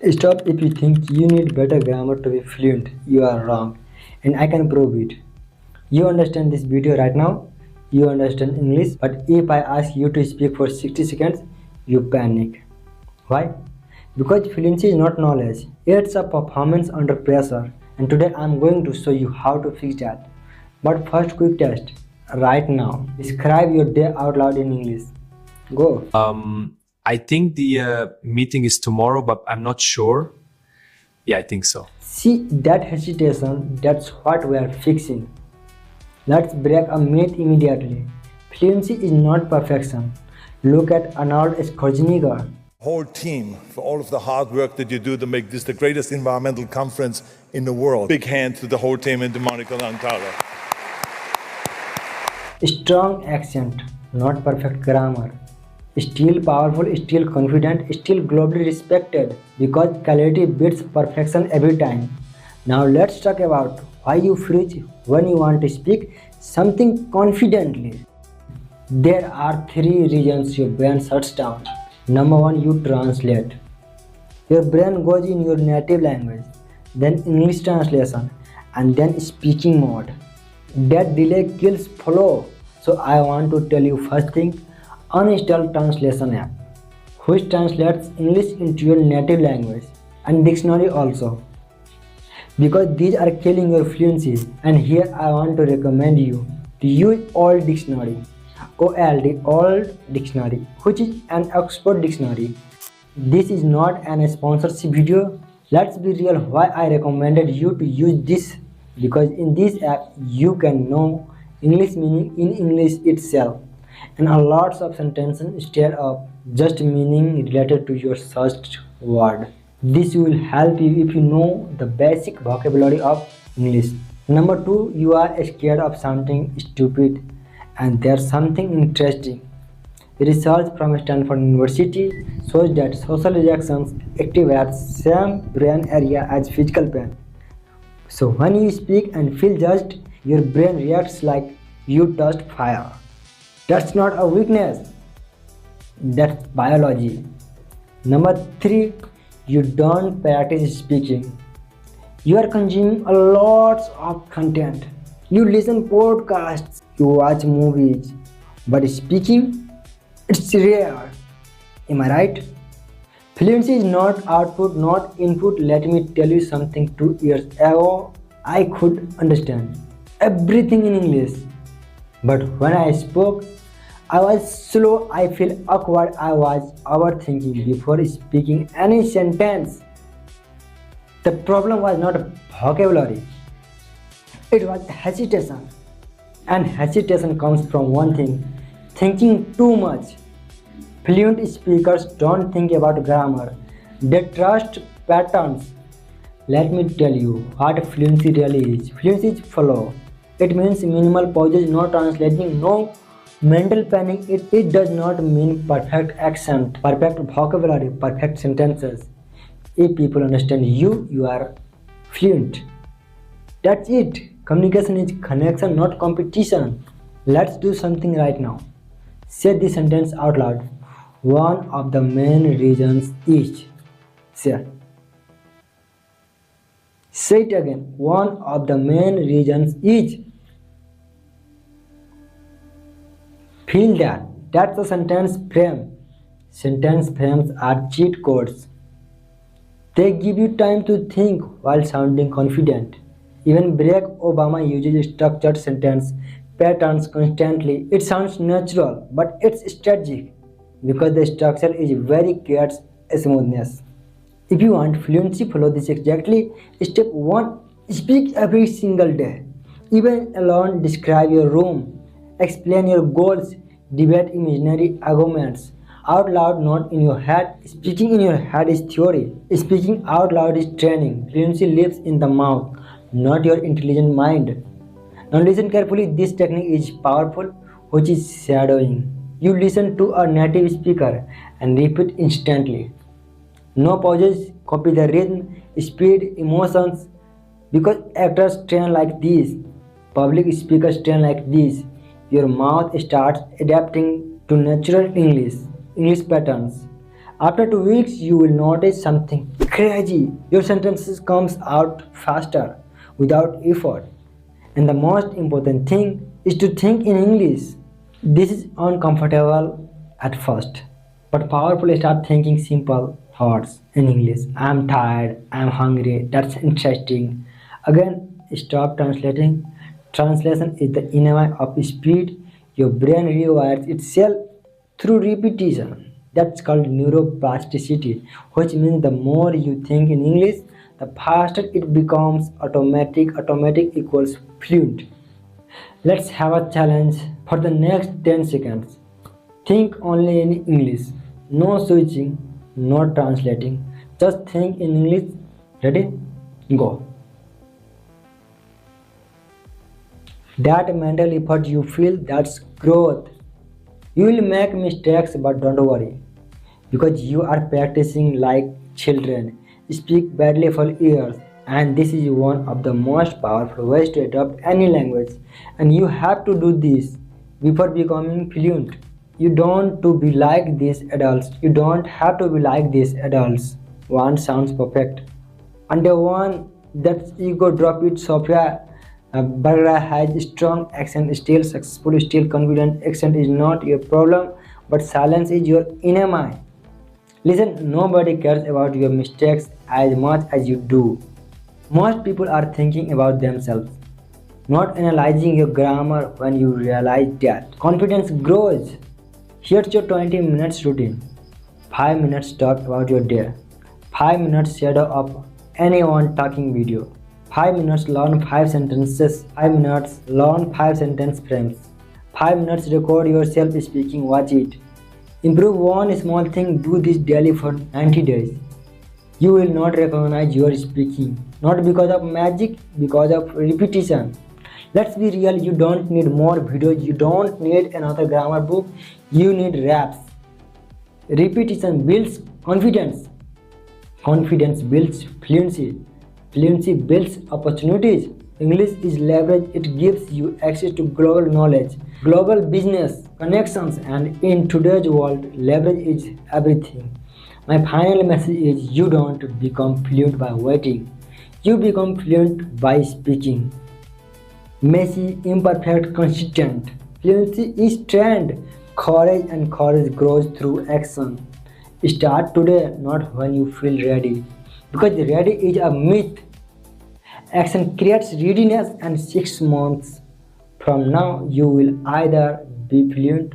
Stop if you think you need better grammar to be fluent. You are wrong, and I can prove it. You understand this video right now, you understand English, but if I ask you to speak for 60 seconds, you panic. Why? Because fluency is not knowledge, it's a performance under pressure. And today I'm going to show you how to fix that. But first, quick test. Right now, describe your day out loud in English. Go. I think the meeting is tomorrow, but I'm not sure. Yeah, I think so. See that hesitation, that's what we are fixing. Let's break a myth immediately. Fluency is not perfection. Look at Arnold Schwarzenegger. Whole team for all of the hard work that you do to make this the greatest environmental conference in the world. Big hand to the whole team and to Monica Lantara. Strong accent, not perfect grammar. Still powerful, still confident, still globally respected because clarity beats perfection every time. Now let's talk about why you freeze when you want to speak something confidently. There are three reasons your brain shuts down. Number one, you translate. Your brain goes in your native language, then English translation, and then speaking mode. That delay kills flow. So I want to tell you first thing, uninstall translation app, which translates English into your native language and dictionary also. Because these are killing your fluency, and here I want to recommend you to use Old Dictionary, OLD, Old Dictionary, which is an Oxford dictionary. This is not an sponsorship video. Let's be real why I recommended you to use this, because in this app you can know English meaning in English itself and a lots of sentences instead of just meaning related to your searched word. This will help you if you know the basic vocabulary of English. Number two, you are scared of something stupid, and there's something interesting. Research from Stanford University shows that social reactions activate same brain area as physical pain. So when you speak and feel judged, your brain reacts like you touched fire. That's not a weakness, that's biology. Number three, you don't practice speaking. You are consuming a lot of content. You listen podcasts, you watch movies, but speaking, it's rare. Am I right? Fluency is not output, not input. Let me tell you something. 2 years ago, I could understand everything in English. But when I spoke, I was slow, I feel awkward, I was overthinking before speaking any sentence. The problem was not vocabulary, it was hesitation. And hesitation comes from one thing, thinking too much. Fluent speakers don't think about grammar, they trust patterns. Let me tell you what fluency really is. Fluency is flow. It means minimal pauses, no translating, no mental panic. It does not mean perfect accent, perfect vocabulary, perfect sentences. If people understand you, you are fluent. That's it. Communication is connection, not competition. Let's do something right now. Say this sentence out loud. One of the main reasons is. Say it again. One of the main reasons is. Feel that. That's a sentence frame. Sentence frames are cheat codes. They give you time to think while sounding confident. Even Barack Obama uses structured sentence patterns constantly. It sounds natural, but it's strategic because the structure is very creates smoothness. If you want fluency, follow this exactly. Step 1. Speak every single day. Even alone, describe your room. Explain your goals. Debate imaginary arguments. Out loud, not in your head. Speaking in your head is theory. Speaking out loud is training. Fluency lives in the mouth, not your intelligent mind. Now listen carefully. This technique is powerful, which is shadowing. You listen to a native speaker and repeat instantly. No pauses, copy the rhythm, speed, emotions. Because actors train like this, public speakers train like this. Your mouth starts adapting to natural English patterns. After 2 weeks, you will notice something crazy. Your sentences comes out faster without effort. And the most important thing is to think in English. This is uncomfortable at first, but powerful. Start thinking simple thoughts in English. I'm tired, I'm hungry, that's interesting. Again, stop translating. Translation is the enemy of speed. Your brain rewires itself through repetition. That's called neuroplasticity, which means the more you think in English, the faster it becomes automatic. Automatic equals fluent. Let's have a challenge for the next 10 seconds. Think only in English. No switching, no translating. Just think in English. Ready? Go. That mental effort you feel, that's growth. You will make mistakes, but don't worry, because you are practicing like children. Speak badly for years, and this is one of the most powerful ways to adopt any language. And you have to do this before becoming fluent. You don't to be like these adults. You don't have to be like these adults. One sounds perfect. And the one that's ego drop it software. Barra has strong accent, still successful, still confident. Accent is not your problem, but silence is your enemy. Listen, nobody cares about your mistakes as much as you do. Most people are thinking about themselves, not analyzing your grammar. When you realize that, confidence grows. Here's your 20 minutes routine. 5 minutes talk about your day. 5 minutes shadow of anyone talking video. 5 minutes learn 5 sentences. 5 minutes learn 5 sentence frames. 5 minutes record yourself speaking, watch it. Improve one small thing, do this daily for 90 days. You will not recognize your speaking, not because of magic, because of repetition. Let's be real, you don't need more videos, you don't need another grammar book, you need raps. Repetition builds confidence. Confidence builds fluency. Fluency builds opportunities. English is leverage, it gives you access to global knowledge, global business, connections, and in today's world, leverage is everything. My final message is you don't become fluent by waiting. You become fluent by speaking. Messy, imperfect, consistent. Fluency is trained. Courage and courage grows through action. Start today, not when you feel ready. Because ready is a myth. Action creates readiness, and 6 months from now, you will either be fluent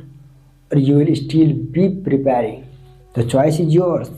or you will still be preparing. The choice is yours.